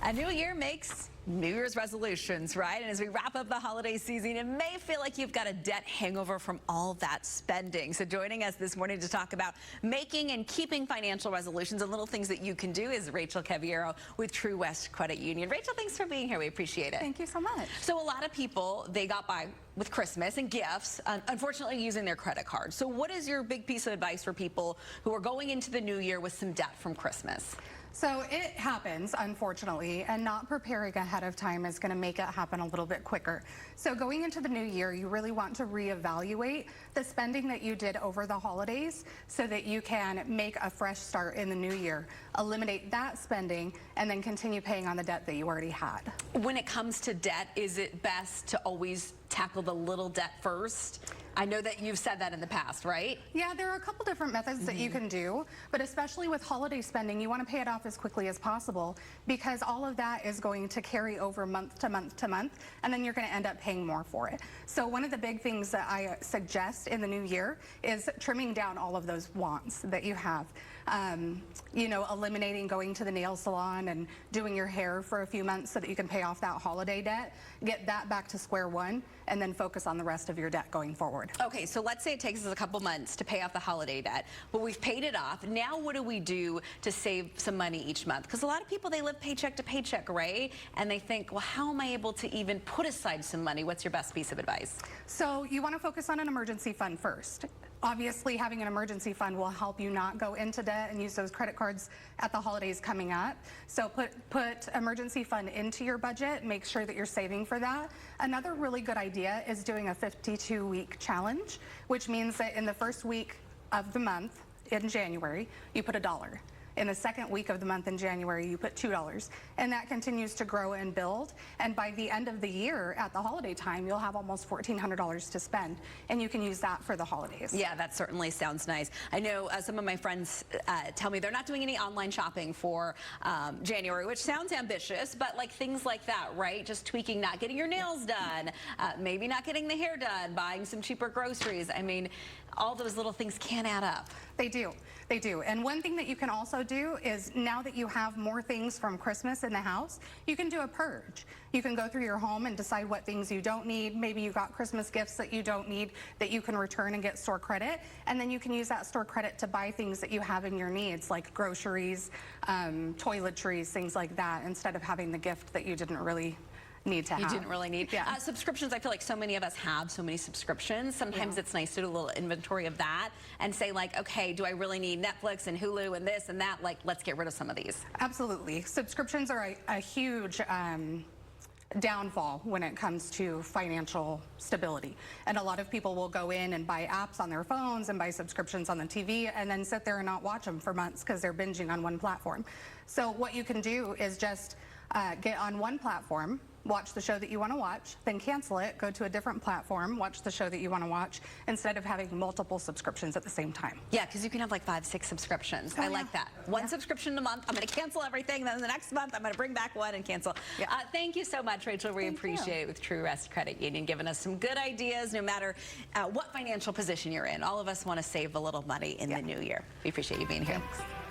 A new year makes New Year's resolutions, right? And as we wrap up the holiday season, it may feel like you've got a debt hangover from all that spending. So joining us this morning to talk about making and keeping financial resolutions and little things that you can do is Rachel Caviero with TruWest Credit Union. Rachel, thanks for being here. We appreciate it. Thank you so much. So a lot of people, they got by with Christmas and gifts, unfortunately using their credit cards. So what is your big piece of advice for people who are going into the new year with some debt from Christmas? So it happens, unfortunately, and not preparing ahead of time is going to make it happen a little bit quicker. So going into the new year, you really want to reevaluate the spending that you did over the holidays so that you can make a fresh start in the new year, eliminate that spending, and then continue paying on the debt that you already had. When it comes to debt, is it best to always tackle the little debt first? I know that you've said that in the past, right? Yeah, there are a couple different methods that you can do, but especially with holiday spending, you want to pay it off as quickly as possible because all of that is going to carry over month to month to month, and then you're going to end up paying more for it. So one of the big things that I suggest in the new year is trimming down all of those wants that you have. You know, eliminating going to the nail salon and doing your hair for a few months so that you can pay off that holiday debt, get that back to square one, and then focus on the rest of your debt going forward. Okay, so let's say it takes us a couple months to pay off the holiday debt, but we've paid it off. Now what do we do to save some money each month? Because a lot of people, they live paycheck to paycheck, right? And they think, well, how am I able to even put aside some money? What's your best piece of advice? So you want to focus on an emergency fund first. Obviously, having an emergency fund will help you not go into debt and use those credit cards at the holidays coming up. So put emergency fund into your budget. Make sure that you're saving for that. Another really good idea is doing a 52-week challenge, which means that in the first week of the month, in January, you put $1. In the second week of the month in January, you put $2, and that continues to grow and build. And by the end of the year, at the holiday time, you'll have almost $1,400 to spend, and you can use that for the holidays. Yeah, that certainly sounds nice. I know some of my friends tell me they're not doing any online shopping for January, which sounds ambitious, but like things like that, right? Just tweaking, not getting your nails done, maybe not getting the hair done, buying some cheaper groceries. I mean, all those little things can add up. They do. They do. And one thing that you can also do is now that you have more things from Christmas in the house, you can do a purge. You can go through your home and decide what things you don't need. Maybe you got Christmas gifts that you don't need that you can return and get store credit. And then you can use that store credit to buy things that you have in your needs, like groceries, toiletries, things like that, instead of having the gift that you didn't really need to have. You didn't really need. Yeah. Subscriptions, I feel like so many of us have so many subscriptions. Sometimes it's nice to do a little inventory of that and say like, okay, do I really need Netflix and Hulu and this and that? Like, let's get rid of some of these. Absolutely. Subscriptions are a huge downfall when it comes to financial stability. And a lot of people will go in and buy apps on their phones and buy subscriptions on the TV and then sit there and not watch them for months because they're binging on one platform. So what you can do is just get on one platform, watch the show that you want to watch, then cancel it, go to a different platform, watch the show that you want to watch, instead of having multiple subscriptions at the same time. Yeah, because you can have like 5, 6 subscriptions. I like that. One subscription a month, I'm going to cancel everything, then the next month I'm going to bring back one and cancel. Yeah. Thank you so much, Rachel. We appreciate it with TruWest Credit Union, giving us some good ideas no matter what financial position you're in. All of us want to save a little money in the new year. We appreciate you being here. Thanks.